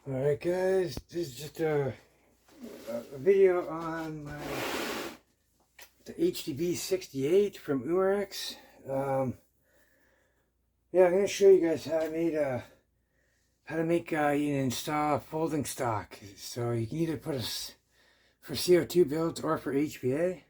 Alright guys, this is just a video on the HDB 68 from Umarex. Yeah, I'm going to show you guys how to make and install a folding stock. So you can either put for CO2 builds or for HPA.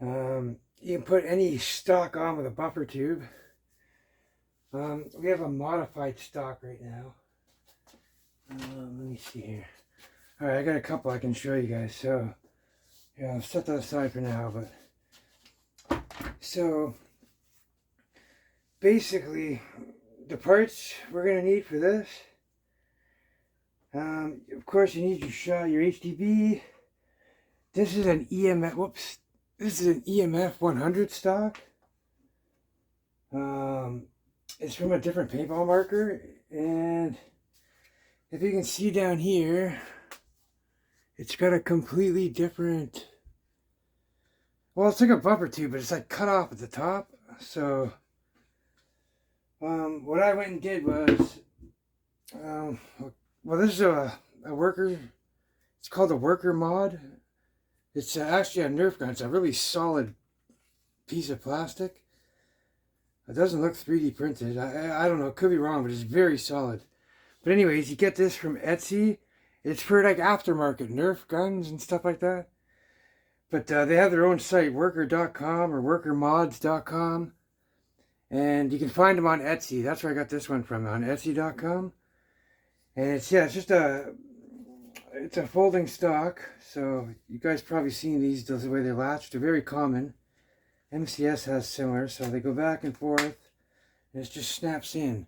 You can put any stock on with a buffer tube. We have a modified stock right now. Let me see here. Alright, I got a couple I can show you guys. So, yeah, I'll set that aside for now. But so, basically, the parts we're going to need for this. Of course, you need your HDB. This is an EMF. Whoops. This is an EMF 100 stock. It's from a different paintball marker, and if you can see down here, it's got a completely different, well, it's like a buffer tube, but it's like cut off at the top. So, what I went and did was, well, this is a worker, it's called a worker mod. It's actually a Nerf gun. It's a really solid piece of plastic. It doesn't look 3D printed. I don't know, it could be wrong, but it's very solid. But anyways, you get this from Etsy. It's for like aftermarket Nerf guns and stuff like that. But they have their own site, worker.com or workermods.com. And you can find them on Etsy. That's where I got this one from, on Etsy.com. And it's just it's a folding stock. So you guys probably seen these, the way they're latched. They're very common. MCS has similar, so they go back and forth. And it just snaps in.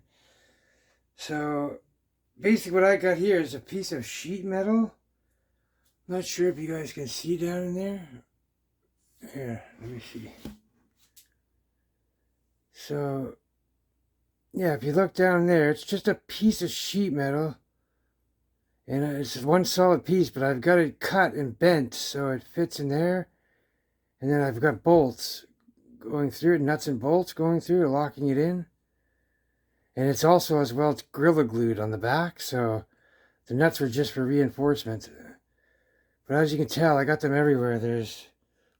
So basically what I got here is a piece of sheet metal. Not sure if you guys can see down in there. Here, let me see. So, yeah, if you look down there, it's just a piece of sheet metal. And it's one solid piece, but I've got it cut and bent so it fits in there. And then I've got bolts going through it, nuts and bolts going through it, locking it in. And it's also, as well, it's Gorilla Glued on the back, so the nuts were just for reinforcement. But as you can tell, I got them everywhere. There's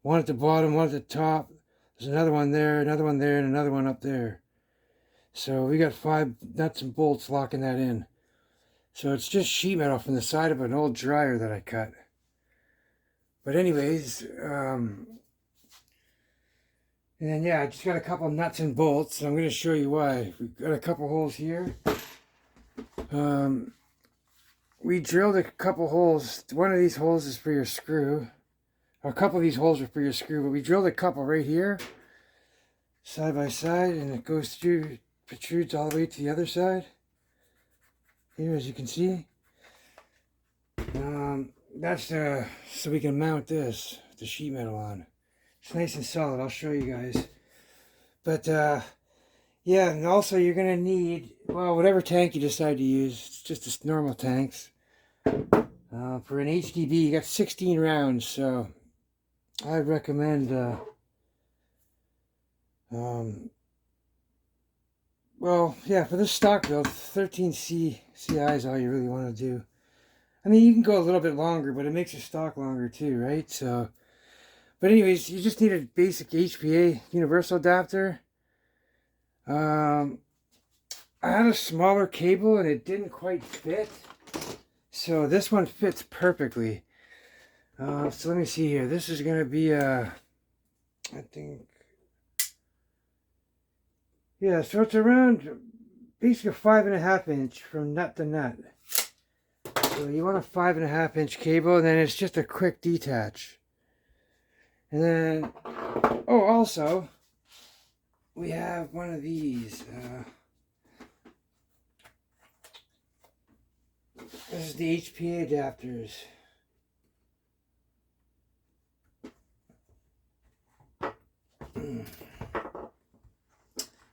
one at the bottom, one at the top. There's another one there, and another one up there. So we got 5 nuts and bolts locking that in. So it's just sheet metal from the side of an old dryer that I cut. But anyways, and then, yeah, I just got a couple nuts and bolts, and I'm going to show you why. We've got a couple holes here. We drilled a couple holes. One of these holes is for your screw. A couple of these holes are for your screw, but we drilled a couple right here, side by side, and it goes through, protrudes all the way to the other side. Here, as you can see. That's so we can mount this, the sheet metal on. It's nice and solid. I'll show you guys. But, yeah, and also you're going to need, well, whatever tank you decide to use. It's just normal tanks. For an HDB, you got 16 rounds, so I'd recommend, well, yeah, for this stock build, 13 CI is all you really want to do. I mean, you can go a little bit longer, but it makes your stock longer too, right? So, but anyways, you just need a basic HPA universal adapter. I had a smaller cable and it didn't quite fit. So this one fits perfectly. So let me see here. This is going to be I think, yeah, so it's around basically a 5.5 inch from nut to nut. So you want a 5.5 inch cable, and then it's just a quick detach. And then, oh, also, we have one of these. This is the HPA adapters.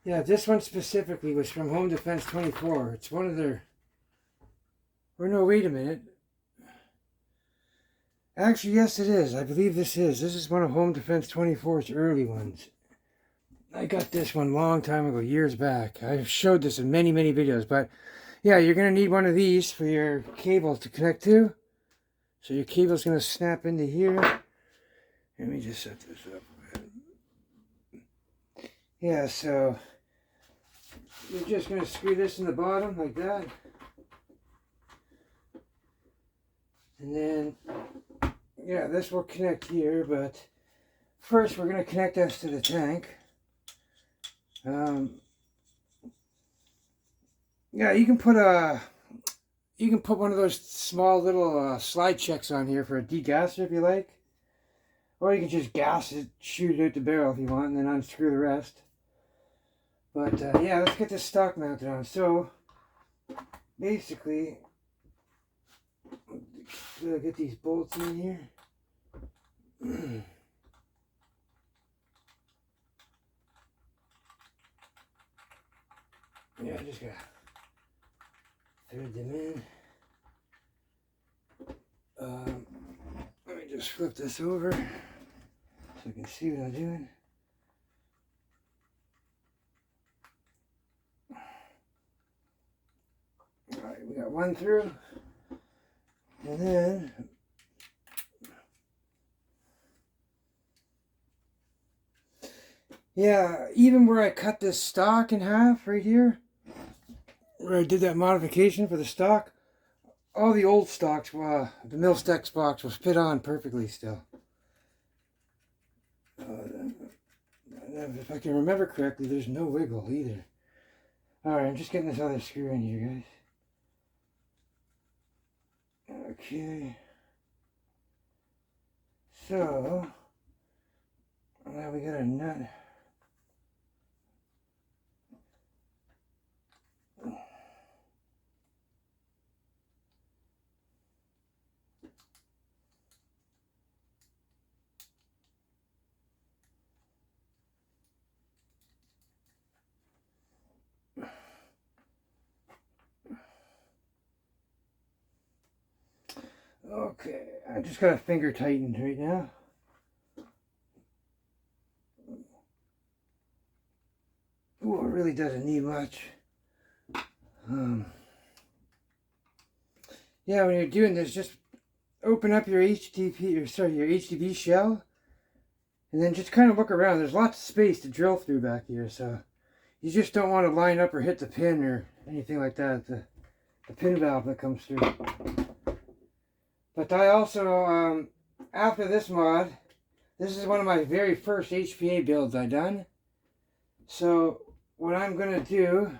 Yeah, this one specifically was from Home Defense 24. It's one of their... Or no, wait a minute. Actually, yes, it is. I believe this is. This is one of Home Defense 24's early ones. I got this one a long time ago, years back. I've showed this in many, many videos, but Yeah, you're going to need one of these for your cable to connect to. So your cable's going to snap into here. Let me just set this up. Yeah, so you're just going to screw this in the bottom like that. And then, yeah, this will connect here, but first we're going to connect this to the tank. Yeah, you can put one of those small little slide checks on here for a degasser if you like. Or you can just gas it, shoot it out the barrel if you want, and then unscrew the rest. But yeah, let's get this stock mounted on. So basically, get these bolts in here. Yeah, I just gotta thread them in. Let me just flip this over so I can see what I'm doing. Alright, we got one through. And then yeah, even where I cut this stock in half right here, where I did that modification for the stock, all the old stocks, the Millstex box was fit on perfectly still. If I can remember correctly, there's no wiggle either. Alright, I'm just getting this other screw in here, guys. Okay. So, now we got a nut. Okay, I just got a finger tightened right now. Ooh, it really doesn't need much. Yeah, when you're doing this, just open up your HDB shell, and then just kind of look around. There's lots of space to drill through back here, so you just don't want to line up or hit the pin or anything like that, the pin valve that comes through. But I also, after this mod, this is one of my very first HPA builds I done. So what I'm going to do,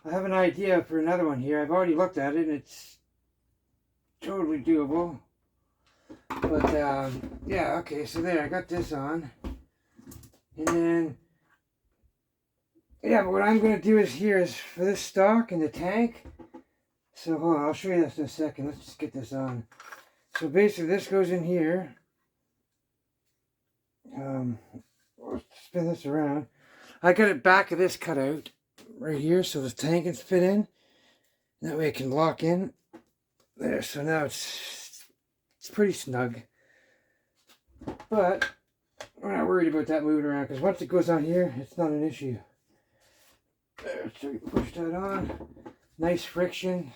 I have an idea for another one here. I've already looked at it and it's totally doable. But yeah, okay, so there, I got this on. And then, yeah, but what I'm going to do is here is for this stock in the tank. So hold on, I'll show you this in a second. Let's just get this on. So basically this goes in here. I'll spin this around. I got it back of this cut out right here so the tank can fit in. That way it can lock in. There, so now it's pretty snug. But we're not worried about that moving around because once it goes on here, it's not an issue. There, so you push that on. Nice friction.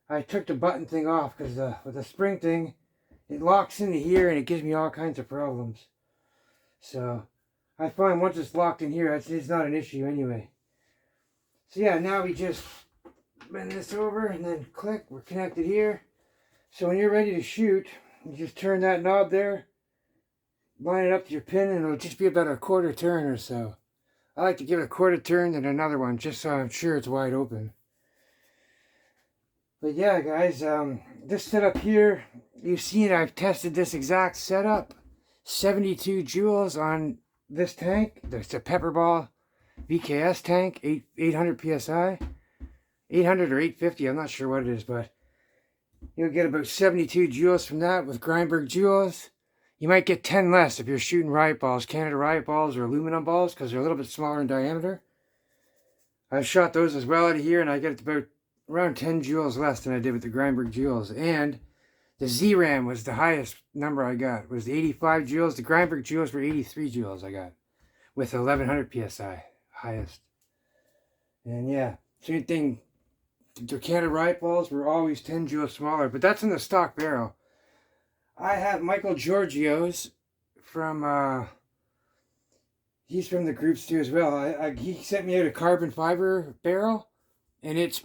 I took the button thing off because with the spring thing, it locks into here and it gives me all kinds of problems. So I find once it's locked in here, it's not an issue anyway. So yeah, now we just bend this over and then click, we're connected here. So when you're ready to shoot, you just turn that knob there, line it up to your pin, and it'll just be about a quarter turn or so. I like to give it a quarter turn then another one just so I'm sure it's wide open. But yeah, guys, this setup here, you've seen I've tested this exact setup. 72 joules on this tank. It's a Pepperball VKS tank, 800 PSI. 800 or 850, I'm not sure what it is, but you'll get about 72 joules from that with Grindberg joules. You might get 10 less if you're shooting riot balls, Canada riot balls or aluminum balls, because they're a little bit smaller in diameter. I've shot those as well out of here, and I get about around 10 joules less than I did with the Grindberg joules. And the ZRAM was the highest number I got. It was the 85 joules. The Grindberg joules were 83 joules I got with 1100 PSI, highest. And yeah, Same thing, the can of riot balls were always 10 joules smaller, but that's in the stock barrel. I have Michael Giorgio's from, he's from the groups too as well. He sent me out a carbon fiber barrel, and it's,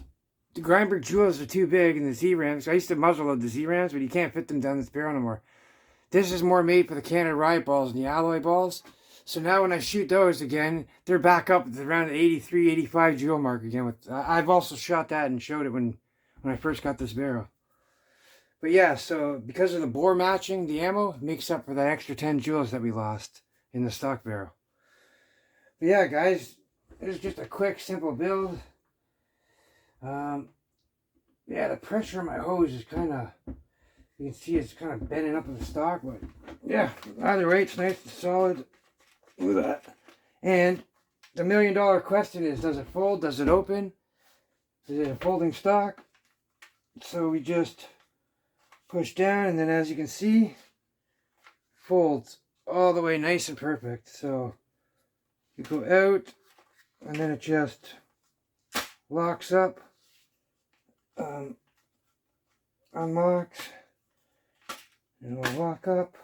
the Grindberg Jewels are too big, and the Z-Rams, I used to muzzle load the Z-Rams, but you can't fit them down this barrel anymore. This is more made for the can of riot balls and the alloy balls. So now when I shoot those again, they're back up around the 83, 85 joule mark again. With I've also shot that and showed it when I first got this barrel. But yeah, so because of the bore matching, the ammo makes up for that extra 10 joules that we lost in the stock barrel. But yeah, guys, this is just a quick, simple build. Yeah, the pressure on my hose is kind of, you can see it's kind of bending up in the stock, but yeah, either way, it's nice and solid. Look at that. And the $1 million question is, does it fold? Does it open? Is it a folding stock? So we just push down, and then as you can see, folds all the way nice and perfect. So you go out, and then it just locks up, unlocks, and it'll lock up.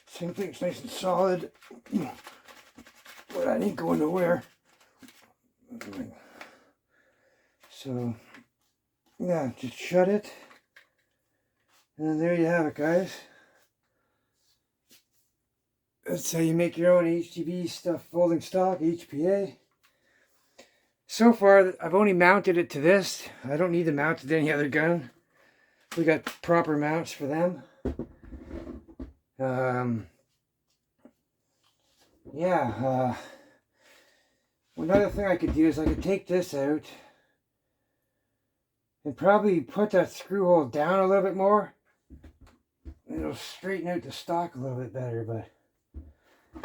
Same thing, it's nice and solid. But I ain't going nowhere. So, yeah, just shut it. And then there you have it, guys. That's how you make your own HDB stuff, folding stock, HPA. So far, I've only mounted it to this. I don't need to mount it to any other gun. We got proper mounts for them. Another thing I could do is I could take this out and probably put that screw hole down a little bit more. It'll straighten out the stock a little bit better, but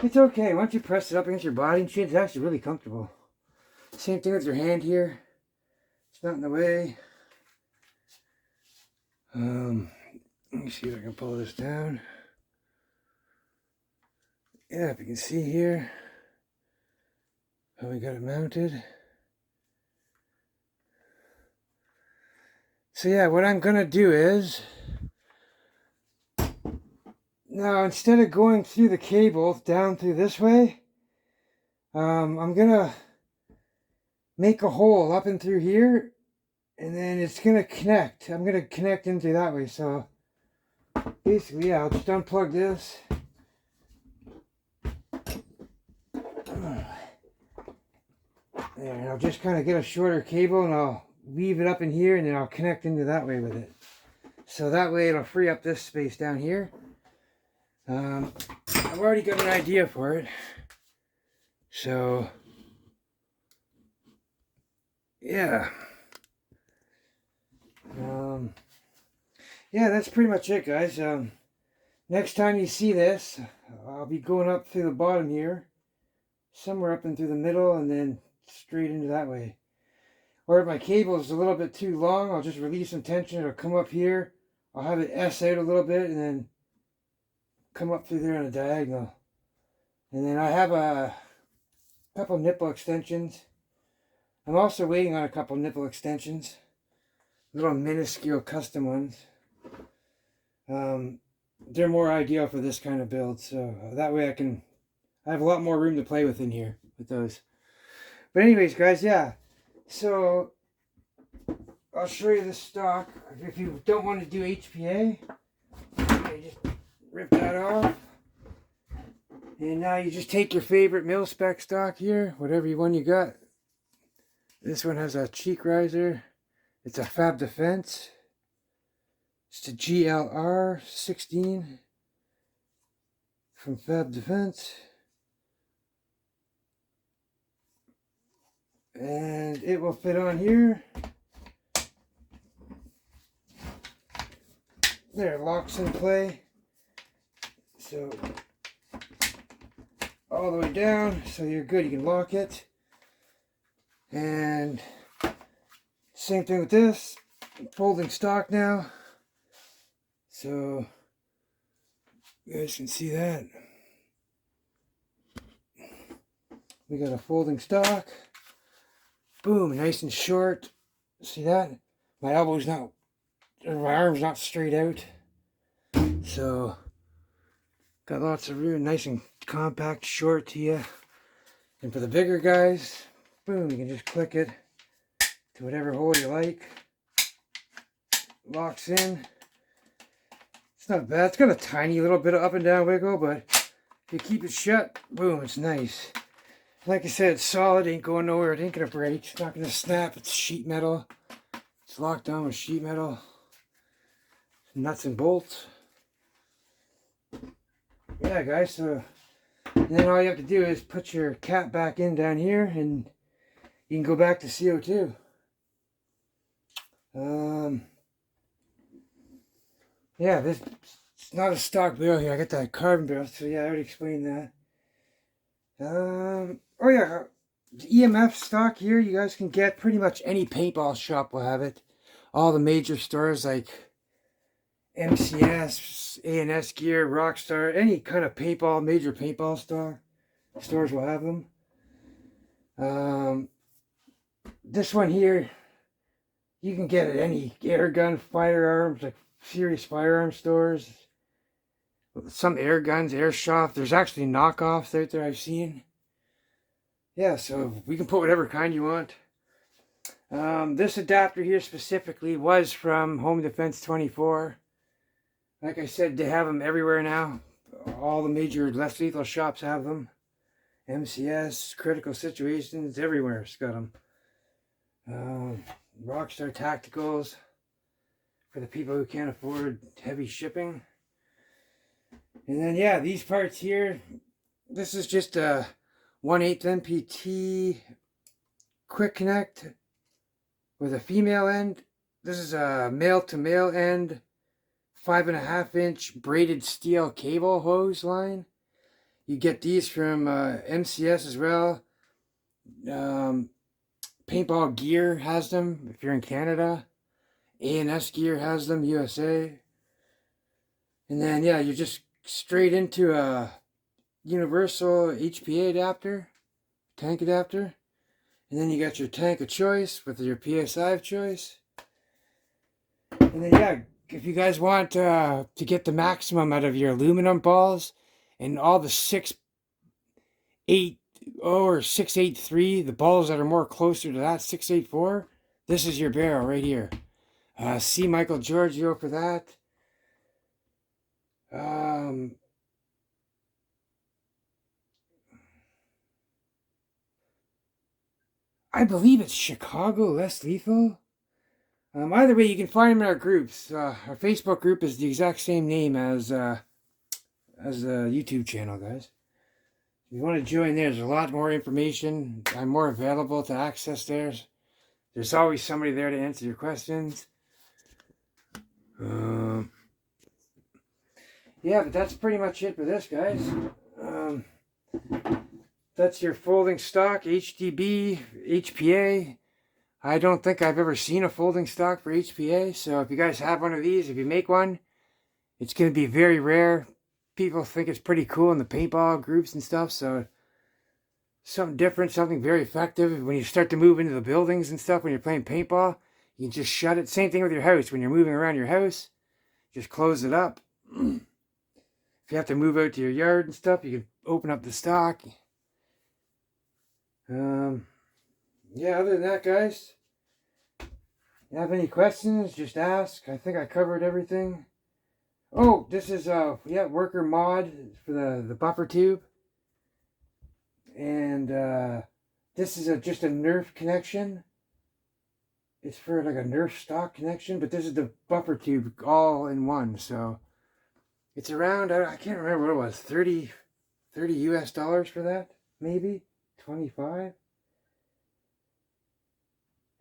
it's okay. Once you press it up against your body and shit, it's actually really comfortable. Same thing with your hand here. It's not in the way. Let me see if I can pull this down. Yeah, if you can see here how we got it mounted. So yeah, what I'm gonna do is, now instead of going through the cable down through this way, I'm gonna make a hole up and through here, and then it's gonna connect. I'm gonna connect into that way. So basically, yeah, I'll just unplug this. There, and I'll just kind of get a shorter cable, and I'll weave it up in here, and then I'll connect into that way with it. So that way it'll free up this space down here. I've already got an idea for it. So yeah. Yeah, that's pretty much it, guys. Next time you see this, I'll be going up through the bottom here, somewhere up and through the middle, and then straight into that way. Or if my cable is a little bit too long, I'll just release some tension. It'll come up here. I'll have it S out a little bit, and then come up through there on a diagonal. And then I have a couple nipple extensions. I'm also waiting on a couple nipple extensions, little minuscule custom ones. They're more ideal for this kind of build, so that way I have a lot more room to play with in here with those. But anyways, guys, yeah, so I'll show you the stock. If you don't want to do HPA, you just rip that off. And now you just take your favorite mil-spec stock here, whatever one you got. This one has a cheek riser. It's a Fab Defense. It's the GLR 16 from Fab Defense. And it will fit on here. There, it locks in play. So, all the way down, so you're good, you can lock it. And same thing with this, folding stock now. So, you guys can see that. We got a folding stock. Boom, nice and short. See that? My elbow's not, or my arm's not straight out. So, got lots of room, nice and compact, short to you. And for the bigger guys, boom, you can just click it to whatever hole you like. Locks in. It's not bad. It's got a tiny little bit of up and down wiggle, but if you keep it shut, boom, it's nice. Like I said, it's solid, ain't going nowhere, it ain't gonna break, it's not gonna snap, it's sheet metal. It's locked on with sheet metal. Nuts and bolts. Yeah guys, so and then all you have to do is put your cap back in down here and you can go back to CO2. Yeah, this it's not a stock barrel here. I got that carbon barrel, so yeah, I already explained that. Oh yeah, the EMF stock here, you guys can get pretty much any paintball shop will have it. All the major stores like MCS, A&S Gear, Rockstar, any kind of paintball, major paintball stores will have them. This one here, you can get at any air gun, firearms, like serious firearm stores. Some air guns, airsoft. There's actually knockoffs out there I've seen. Yeah, so we can put whatever kind you want. This adapter here specifically was from Home Defense 24. Like I said, they have them everywhere now. All the major less lethal shops have them. MCS, Critical Situations, everywhere it's got them. Rockstar Tacticals for the people who can't afford heavy shipping. And then yeah, these parts here, this is just a 1/8 NPT quick connect with a female end. This is a male to male end, 5.5 inch braided steel cable hose line. You get these from MCS as well. Paintball Gear has them if you're in Canada. A&S Gear has them, USA. And then yeah, you're just straight into a universal HPA adapter, tank adapter. And then you got your tank of choice with your PSI of choice. And then yeah, if you guys want to get the maximum out of your aluminum balls and all the 6.80 or 6.83, the balls that are more closer to that, 6.84, this is your barrel right here. See Michael Giorgio for that. I believe it's Chicago Less Lethal. Either way, you can find them in our groups. Our Facebook group is the exact same name as the YouTube channel, guys. If you want to join there, there's a lot more information. I'm more available to access there. There's always somebody there to answer your questions. Yeah, but that's pretty much it for this, guys. That's your folding stock, HDB, HPA. I don't think I've ever seen a folding stock for HPA, so if you guys have one of these, if you make one, it's going to be very rare. People think it's pretty cool in the paintball groups and stuff, so something different, something very effective. When you start to move into the buildings and stuff, when you're playing paintball, you can just shut it. Same thing with your house. When you're moving around your house, just close it up. If you have to move out to your yard and stuff, you can open up the stock. Yeah, other than that, guys, if you have any questions, just ask. I think I covered everything. Oh, this is yeah, worker mod for the buffer tube. And this is just a Nerf connection. It's for like a Nerf stock connection, but this is the buffer tube all in one. So it's around, I can't remember what it was, 30 US dollars for that, maybe 25.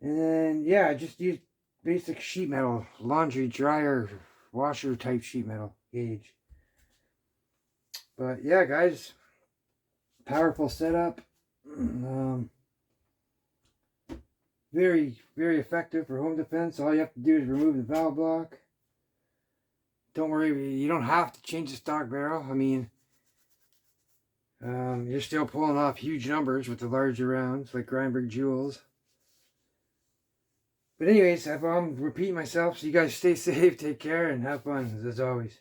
And then yeah, I just used basic sheet metal, laundry dryer, washer type sheet metal gauge. But yeah, guys, powerful setup. Very, very effective for home defense. All you have to do is remove the valve block. Don't worry, you don't have to change the stock barrel. I mean, you're still pulling off huge numbers with the larger rounds, like Grindberg Jewels. But anyways, I'm repeating myself, so you guys stay safe, take care, and have fun, as always.